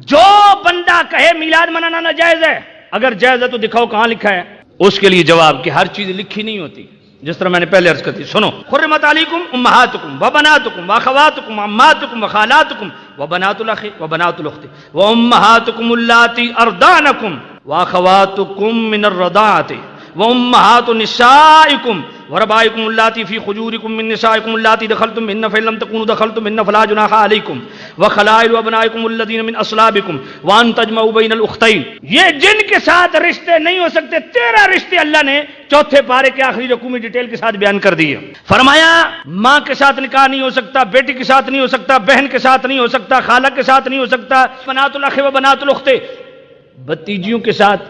جو بندہ کہے میلاد منانا ناجائز ہے، اگر جائز ہے تو دکھاؤ کہاں لکھا ہے۔ اس کے لیے جواب کہ ہر چیز لکھی نہیں ہوتی، جس طرح میں نے پہلے عرض کرتی، سنو، حرمت علیکم امہاتکم وبناتکم واخواتکم وعماتکم وخالاتکم وبنات الاخ وبنات الاخت وامہاتکم اللاتی ارضعنکم واخواتکم من الرضاعۃ وامہات نسائکم وربائکم اللاتی فی خجورکم من نسائکم اللاتی دخلتم بہن فإن لم تکونوا دخلتم بہن فلا جناح علیکم وخلائل ابنائکم الذین من اصلابکم وان تجمعوا بین الاختین۔ یہ جن کے ساتھ رشتے نہیں ہو سکتے 13 رشتے اللہ نے چوتھے پارے کے آخری رکوع میں ڈیٹیل کے ساتھ بیان کر دیے۔ فرمایا ماں کے ساتھ نکاح نہیں ہو سکتا، بیٹی کے ساتھ نہیں ہو سکتا، بہن کے ساتھ نہیں ہو سکتا، خالہ کے ساتھ نہیں ہو سکتا، بنات الاخ و بنات الاخت بھتیجیوں کے ساتھ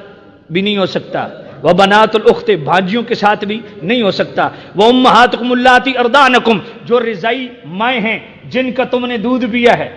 بھی نہیں ہو سکتا، وبنات الاخت بھانجیوں کے ساتھ بھی نہیں ہو سکتا، وامہاتکم اللاتی ارضعنکم جو رضائی مائیں ہیں جن کا تم نے دودھ پیا ہے۔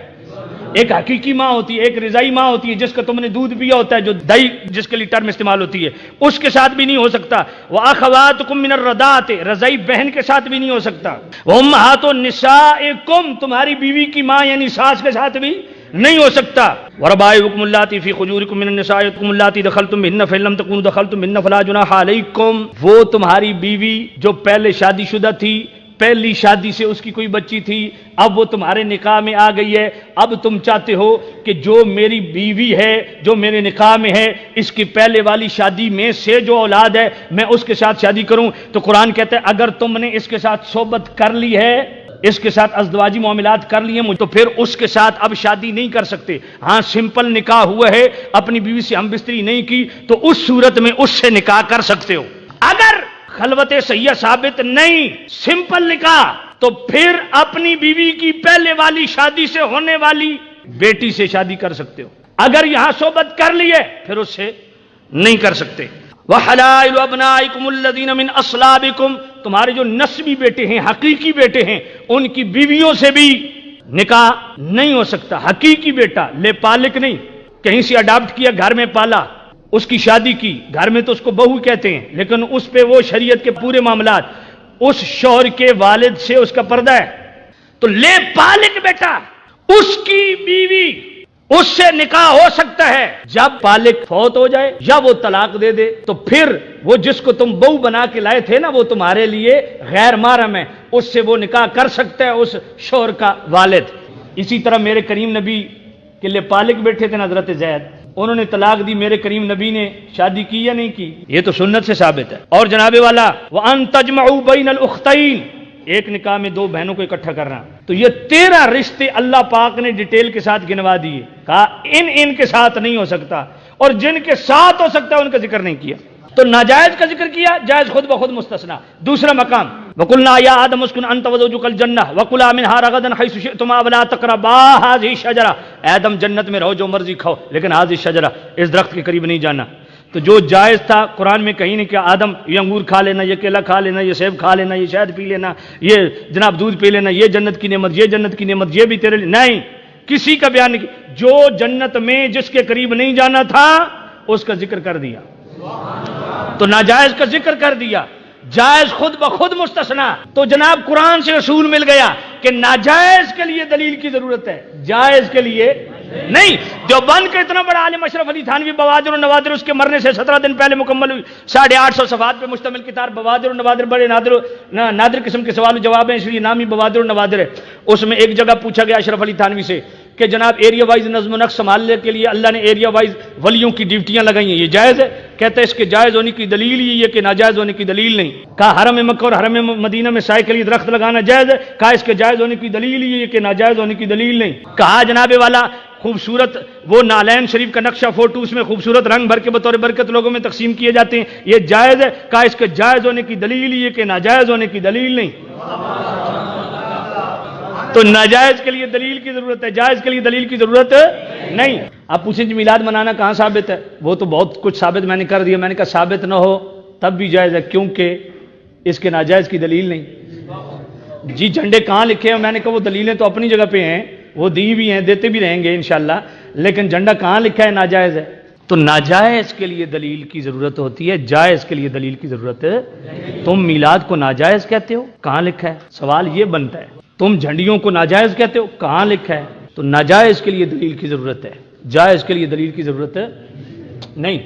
ایک حقیقی ماں ہوتی ہے، ایک رضائی ماں ہوتی ہے جس کا تم نے دودھ پیا ہوتا ہے، جو دہی جس کے لیے ٹرم استعمال ہوتی ہے، اس کے ساتھ بھی نہیں ہو سکتا۔ وَأَخَوَاتُكُم مِّنَ الرَّضَاعَةِ رضائی بہن کے ساتھ بھی نہیں ہو سکتا۔ وَأُمَّهَاتُ نِسَائِكُم تمہاری بیوی کی ماں یعنی ساس کے ساتھ بھی نہیں ہو سکتا۔ وَرَبَائِبُكُمُ اللَّاتِي فِي خُجُورِكُم مِّن نِّسَائِكُمُ اللَّاتِي دَخَلْتُم بِهِنَّ فَإِن لَّمْ تَكُونُوا دَخَلْتُم بِهِنَّ فَلَا جُنَاحَ عَلَيْكُمْ وہ تمہاری بیوی جو پہلے شادی شدہ تھی، پہلی شادی سے اس کی کوئی بچی تھی، اب وہ تمہارے نکاح میں آ گئی ہے، اب تم چاہتے ہو کہ جو میری بیوی ہے جو میرے نکاح میں ہے اس کی پہلے والی شادی میں سے جو اولاد ہے میں اس کے ساتھ شادی کروں، تو قرآن کہتا ہے اگر تم نے اس کے ساتھ صحبت کر لی ہے، اس کے ساتھ ازدواجی معاملات کر لیے تو پھر اس کے ساتھ اب شادی نہیں کر سکتے۔ ہاں سمپل نکاح ہوا ہے، اپنی بیوی سے ہم بستری نہیں کی، تو اس صورت میں اس سے نکاح کر سکتے ہو۔ اگر خلوت صحیح ثابت نہیں، سمپل نکاح، تو پھر اپنی بیوی کی پہلے والی شادی سے ہونے والی بیٹی سے شادی کر سکتے ہو۔ اگر یہاں صحبت کر لی ہے پھر اس سے نہیں کر سکتے۔ وَحَلَائِلُ أَبْنَائِكُمُ الَّذِينَ مِنْ أَصْلَابِكُمْ تمہارے جو نسبی بیٹے ہیں، حقیقی بیٹے ہیں، ان کی بیویوں سے بھی نکاح نہیں ہو سکتا۔ حقیقی بیٹا، لے پالک نہیں، کہیں سے اڈاپٹ کیا، گھر میں پالا، اس کی شادی کی، گھر میں تو اس کو بہو کہتے ہیں لیکن اس پہ وہ شریعت کے پورے معاملات، اس شوہر کے والد سے اس کا پردہ ہے، تو لے پالک بیٹا اس کی بیوی اس سے نکاح ہو سکتا ہے جب پالک فوت ہو جائے یا وہ طلاق دے دے، تو پھر وہ جس کو تم بہو بنا کے لائے تھے نا وہ تمہارے لیے غیر محرم ہے، اس سے وہ نکاح کر سکتا ہے اس شوہر کا والد۔ اسی طرح میرے کریم نبی کے لے پالک بیٹھے تھے حضرت زید، انہوں نے طلاق دی، میرے کریم نبی نے شادی کی یا نہیں کی؟ یہ تو سنت سے ثابت ہے۔ اور جناب والا وَأَن تَجْمَعُوا بَيْنَ الْأُخْتَيْنِ ایک نکاح میں دو بہنوں کو اکٹھا کرنا، تو یہ 13 رشتے اللہ پاک نے ڈیٹیل کے ساتھ گنوا دیے، کہا ان کے ساتھ نہیں ہو سکتا، اور جن کے ساتھ ہو سکتا ہے ان کا ذکر نہیں کیا۔ تو ناجائز کا ذکر کیا، جائز خود بخود مستثنا۔ دوسرا مقام وَقُلْنَا يَا آدَمُ اسْكُنْ أَنْتَ وَزَوْجُكَ الْجَنَّةَ وَكُلَا مِنْهَا رَغَدًا حَيْثُ شِئْتُمَا وَلَا تَقْرَبَا هَٰذِهِ الشَّجَرَةَ اے آدم جنت میں رہو، جو مرضی کھاؤ لیکن هذه الشجرة اس درخت کے قریب نہیں جانا۔ تو جو جائز تھا قرآن میں کہیں نہیں کہ آدم یہ انگور کھا لینا، یہ کیلا کھا لینا، یہ سیب کھا لینا، یہ شہد پی لینا، یہ جناب دودھ پی لینا، یہ جنت کی نعمت، یہ جنت کی نعمت، یہ بھی تیرے لیے نہیں، کسی کا بیان نہیں۔ جو جنت میں جس کے قریب نہیں جانا تھا اس کا ذکر کر دیا، تو ناجائز کا ذکر کر دیا، جائز خود بخود مستثنا۔ تو جناب قرآن سے اصول مل گیا کہ ناجائز کے لیے دلیل کی ضرورت ہے، جائز کے لیے نہیں۔ دیوبند کا اتنا بڑا عالم اشرف علی تھانوی بوادر و نوادر اس کے مرنے سے 17 دن پہلے مکمل ہوئی، 850 صفحات پہ مشتمل کتاب بوادر و نوادر، بڑے نادر قسم کے سوال و جواب ہیں، اس لیے نام ہی بوادر و نوادر ہے۔ اس میں ایک جگہ پوچھا گیا اشرف علی تھانوی سے کہ جناب ایریا وائز نظم و نقش سنبھالنے کے لیے اللہ نے ایریا وائز ولیوں کی ڈیوٹیاں لگائی ہیں، یہ جائز ہے؟ کہتا ہے اس کے جائز ہونے کی دلیل یہ کہ ناجائز ہونے کی دلیل نہیں۔ کہا حرم مکہ اور حرم مدینہ میں سائے کے لیے درخت لگانا جائز ہے؟ کہا اس کے جائز ہونے کی دلیل یہ کہ ناجائز ہونے کی دلیل نہیں۔ کہا جناب والا خوبصورت وہ نالین شریف کا نقشہ فوٹو اس میں خوبصورت رنگ بھر کے بطور برکت لوگوں میں تقسیم کیے جاتے ہیں، یہ جائز ہے؟ کہا اس کے جائز ہونے کی دلیل یہ کہ ناجائز ہونے کی دلیل نہیں۔ تو ناجائز کے لیے دلیل کی ضرورت ہے، جائز کے لیے دلیل کی ضرورت نہیں۔ آپ پوچھیں جی میلاد منانا کہاں ثابت ہے؟ وہ تو بہت کچھ ثابت میں نے کر دیا، میں نے کہا ثابت نہ ہو تب بھی جائز ہے کیونکہ اس کے ناجائز کی دلیل نہیں۔ جی جھنڈے کہاں لکھے ہیں؟ میں نے کہا وہ دلیلیں تو اپنی جگہ پہ ہیں، وہ دی بھی ہیں، دیتے بھی رہیں گے انشاءاللہ، لیکن جھنڈا کہاں لکھا ہے ناجائز ہے؟ تو ناجائز کے لیے دلیل کی ضرورت ہوتی ہے، جائز کے لیے دلیل کی ضرورت ہے۔ تم میلاد کو ناجائز کہتے ہو، کہاں لکھا ہے؟ سوال یہ بنتا ہے۔ تم جھنڈیوں کو ناجائز کہتے ہو، کہاں لکھا ہے؟ تو ناجائز کے لیے دلیل کی ضرورت ہے۔ جائز کے لیے دلیل کی ضرورت نہیں.